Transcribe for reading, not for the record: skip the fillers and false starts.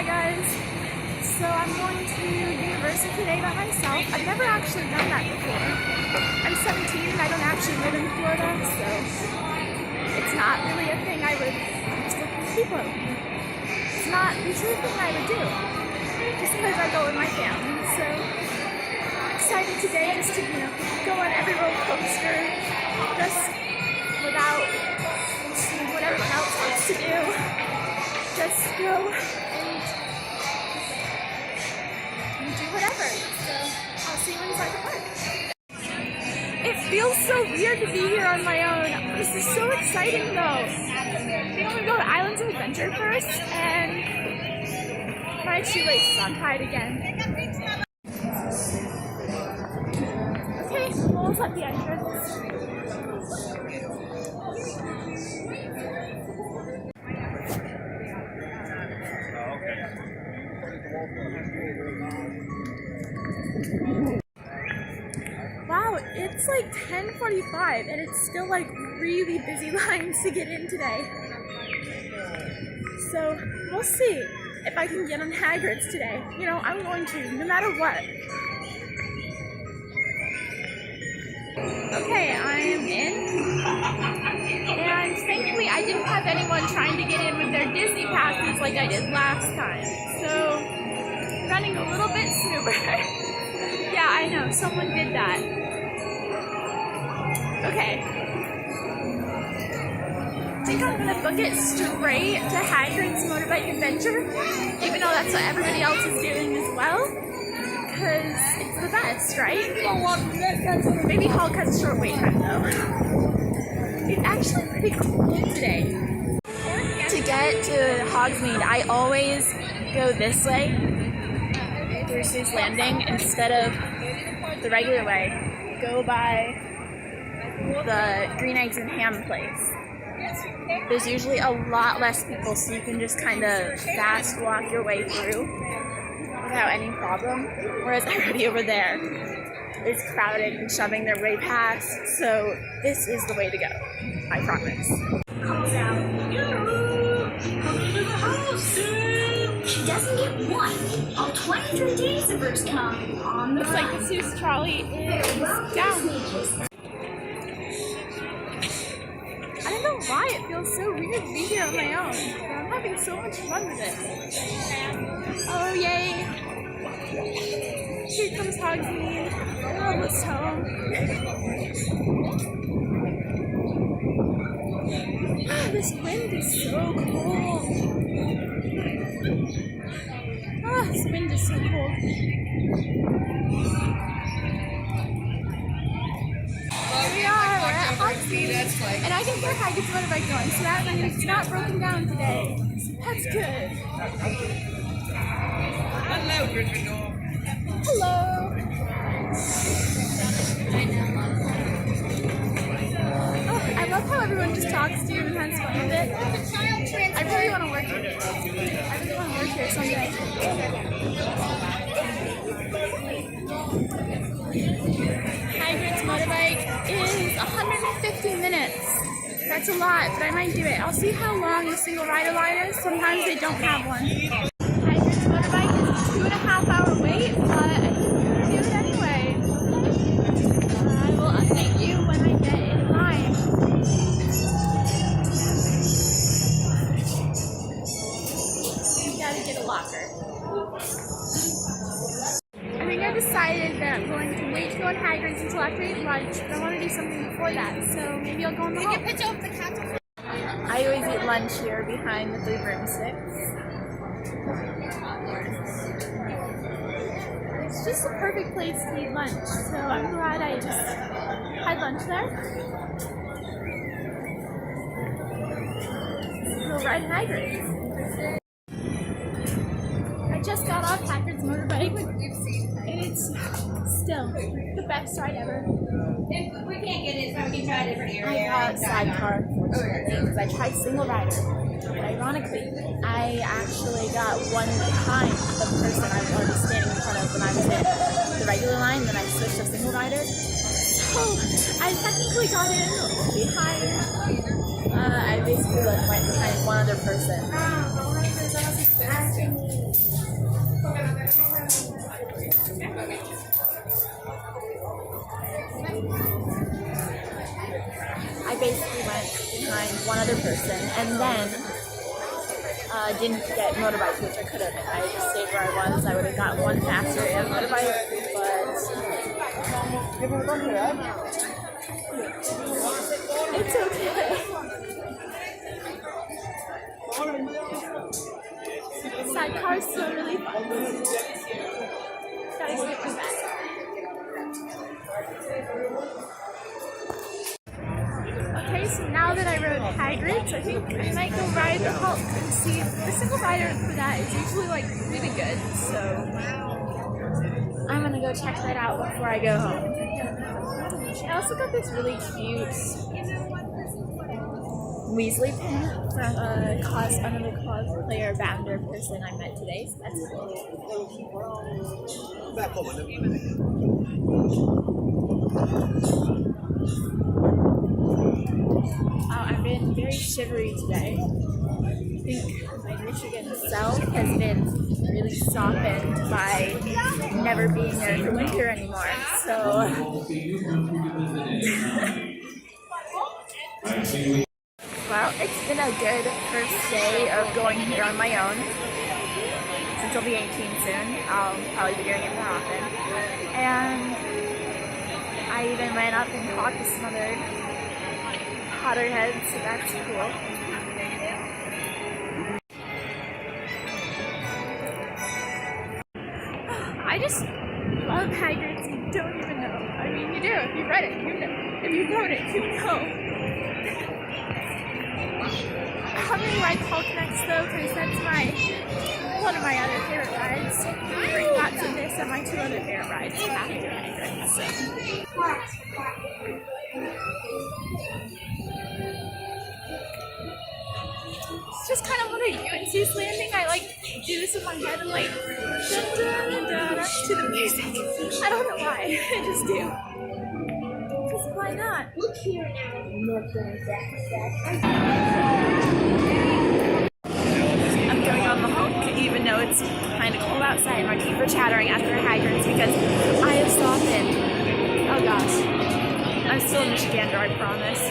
Hi guys. So I'm going to university today by myself. I've never actually done that before. I'm 17 and I don't actually live in Florida, so it's not really a thing I would people. It's not usually a thing I would do. Just because I go with my family. So I'm excited today just to, go on every roller coaster just without seeing what everyone else wants to do. Just go and do whatever. So I'll see you inside the park. It feels so weird to be here on my own. This is so exciting though. I think I'm gonna go to Islands of Adventure first and my shoelaces untied again. Okay, almost at the entrance. Wow, it's like 10:45 and it's still like really busy lines to get in today. So we'll see if I can get on Hagrid's today. I'm going to, no matter what. Okay, I am in. And thankfully I didn't have anyone trying to get in with their Disney passes like I did last time. So running a little bit smoother. Yeah, I know, someone did that. Okay. I think I'm gonna book it straight to Hagrid's Motorbike Adventure, even though that's what everybody else is doing as well, because it's the best, right? Maybe Hulk has a short wait time though. It's actually pretty cool today. To get to Hogsmeade, I always go this way, through Seuss Landing, instead of the regular way. Go by the Green Eggs and Ham place. There's usually a lot less people, so you can just kind of fast walk your way through without any problem. Whereas everybody over there is crowded and shoving their way past, so this is the way to go. I promise. Calm down. Welcome to the house, she doesn't get one. All 23 days the birds come on the Looks like the Seuss trolley is down. I don't know why it feels so weird to be here on my own, but I'm having so much fun with it. Oh yay! Here comes Hogsmeade. We're almost home. This wind is so cold. This wind is so cold. Here we are, we're at Hogsmeade, and I can hear Hagrid's motorbike going, so that means it's not broken down today. So that's good. Hello, Gryffindor. Hello. Oh, I love how everyone just talks to you and has fun with it. I really want to work here. I really want to work here someday. Hagrid's motorbike is 150 minutes. That's a lot, but I might do it. I'll see how long the single rider line is. Sometimes they don't have one. Hagrid's motorbike is a 2.5-hour wait, but I think I'm going to do it anyway. I will update you when I get in line. You gotta get a locker. I think I decided that I'm going to wait to go on Hagrid's until after I eat lunch, but I want to do something before that, so maybe I'll go on the hall. I always eat lunch here behind the Three Broomsticks. It's just a perfect place to eat lunch, so I'm glad I just had lunch there. Go ride Hagrid's. I just got off Hagrid's motorbike, and it's still the best ride ever. If we can't get it, so we can try a different area. I got sidecar, unfortunately, because I tried single rider. But ironically, I actually got one behind the person I was already standing in front of when I was in the regular line, then I switched to single rider. So I technically got in behind, I basically went behind one other person. person, and then didn't get motorbike, which I could have. If I had just stayed where I was, I would have got one faster and motorbike, but it's okay. Sidecar is still really fun. Gotta get my back. Okay, so now that I rode Hagrid's, I think I might go ride the Hulk and see. The single rider for that is usually like really good, so I'm gonna go check that out before I go home. I also got this really cute Weasley pin from another cosplayer Bounder person I met today, so that's cool. I've been very shivery today. I think my Michigan self has been really softened by never being there for winter anymore, so well, it's been a good first day of going here on my own. Since I'll be 18 soon, I'll probably be doing it more often. And I even went up and talked to some other Potterheads, so that's cool. I just love Hagrid's. You don't even know. I mean, you do. If you read it, you know. If you wrote it, you know. I'm gonna ride Hulk next though, because that's one of my other favorite rides. Lots of this are my two other favorite rides after Hagrid's. So. It's just kind of what I do in Zeus Landing. I like do this in my head and like to the music. I don't know why. I just do. Because why not? Look here now. I'm going on the Hulk, even though it's kind of cold outside. My teeth are chattering after Hagrid's because I have softened. Oh gosh. I'm still a Michigander, I promise.